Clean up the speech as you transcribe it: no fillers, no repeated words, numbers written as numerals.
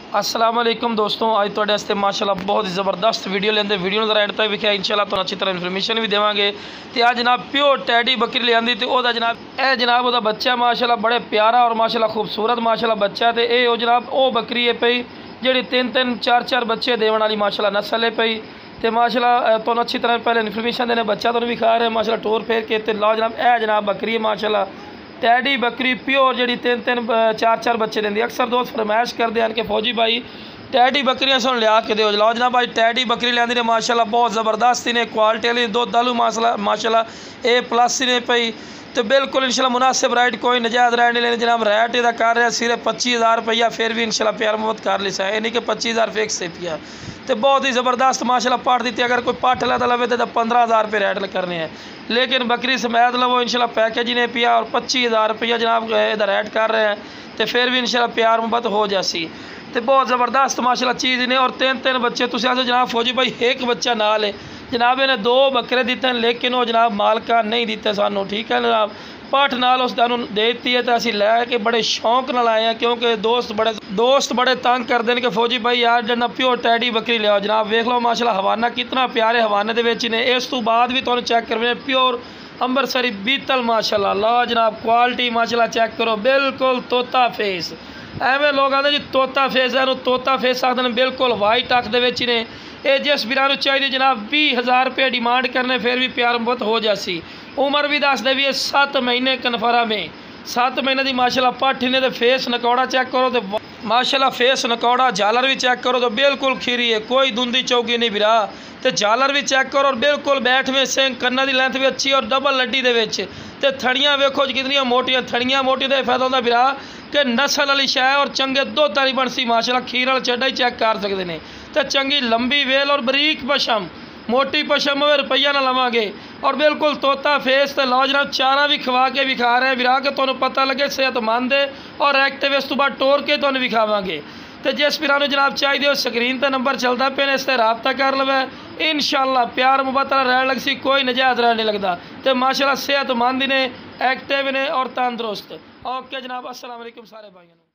अस्सलाम वालेकुम दोस्तों, अज तुहाडे वास्ते माशाअल्लाह बहुत ही ज़बरदस्त वीडियो लेंदे। वीडियो नज़र एंड तक विखा इंशाअल्लाह तुहानूं अच्छी तरह इन्फॉर्मेशन भी देवांगे। तो आ जनाब प्योर टैडी बकरी लियांदी ते ओहदा जनाब ए जनाब ओहदा बच्चा माशाअल्लाह बड़े प्यारा और माशाअल्लाह खूबसूरत माशाअल्लाह बच्चा। तो ये जनाब वो बकरी है पई जिहड़ी 3-3 4-4 बच्चे देवन वाली माशाअल्लाह नस्ल है पई। तो माशाअल्लाह तुहानूं अच्छी तरह पहले इन्फॉर्मेशन देने बच्चा तुहानूं विखा रहे माशाअल्लाह टोर फेर के। तो लो जनाब ए जनाब बकरी है माशाअल्लाह टैडी बकरी प्योर जी 3-3 4-4 बच्चे देंदी। अक्सर दोस्त फरमाइश करते हैं कि फौजी भाई टैडी बकरियां सुन लिया के दो। लो जनाब भाई टैडी बकरी लिया ने माशाअल्लाह बहुत ज़बरदस्त ने क्वालिटी वाली दो दालू माशाअल्लाह A+ ने पई। तो बिल्कुल इंशाल्लाह मुनासिब रेट कोई नजायज़ रेट नहीं लेने जनाब। रेट इहदा कर रहा सिर्फ 25,000 रुपया, फिर भी इंशाल्लाह प्यार मोहब्बत कर ली सा, नहीं कि 25,000 फिक्स है पिया। तो बहुत ही ज़बरदस्त माशाअल्लाह पाठ दी। अगर कोई पाठ लदा लवे तो 15,000 रुपये रेट करने हैं, लेकिन बकरी समेत लवो इंशाल्लाह पैकेज ने पिया और 25,000 रुपया जनाब इहदा रेट कर रहे हैं। तो फिर भी इंशाल्लाह प्यार मोहब्बत हो जासी। तो बहुत ज़बरदस्त माशाअल्लाह चीज़ ने। और 3-3 बच्चे तुसीं आखो जनाब फौजी भाई एक बच्चा नाल है जनाब, इन्हें 2 बकरे दिते हैं लेकिन वो जनाब मालका नहीं दिते सानू, ठीक है जनाब। पठ नाल उस दानू दे दी है तो असीं लैके बड़े शौक नाल आए हैं, क्योंकि दोस्त बड़े तंग करते हैं कि फौजी भाई यार जनाब प्योर टैडी बकरी लियाओ। जनाब वेख लो माशाअल्लाह हवाना कितना प्यारे हवाने दे विच ने। इस तो बाद भी तुहानूं चेक करने प्योर अंबरसरी बीतल माशाअल्लाह। ला जनाब क्वालिटी माशाअल्लाह चेक करो, बिल्कुल तोता फेस। एवं लोग आते जी तोता फेस है, तोता फेस आखते हैं, बिल्कुल वाइट अख दे ने। ये जिस बिरानू चाहिए जनाब 20,000 रुपये डिमांड करने फिर भी प्यार मोहब्बत हो जासी। उम्र भी दस दे भी 7 महीने कन्फर्म में 7 महीने की माशाअल्लाह पठ ने। तो फेस नकौड़ा चेक करो तो माशाअल्लाह फेस नकौड़ा, झालर भी चेक करो तो बिल्कुल खीरी है, कोई धुंधी चौकी नहीं बिरा। तो झालर भी चेक करो और बिल्कुल बैठ में सिंह कन्ना की लेंथ भी अच्छी और डबल लड्डी दे विच। ते थड़ियाँ वेखो कितनी मोटियां, थड़ियाँ मोटी तो फायदा होता बिरा कि नस्ल वाली शै और चंगे दुध वाली बनसी माशाअल्लाह। खीर वाला चड्डा ही चेक कर सकते हैं। तो चंगी लंबी वेल और बरीक पशम, मोटी पशम होवे रुपया ना लवांगे और बिल्कुल तोता फेस। तो लो जनाब चारा भी खवा के विखा रहे हैं विरा के तुहानूं पता लगे सेहतमंद है और एक्टिव। इस तो बाद टोर के तुहानूं विखावांगे। तो जिस वीरां नूं जनाब चाहिए स्क्रीन पर नंबर चलता पे इस पर राबता कर लवे। इंशाअल्लाह प्यार मुहब्बत रह लग सी, कोई नजायज़ रह नहीं लगता। तो माशाअल्लाह सेहतमंद ने, एक्टिव ने और तंदुरुस्त। ओके जनाब, अस्सलाम वालेकुम सारे भाइयों।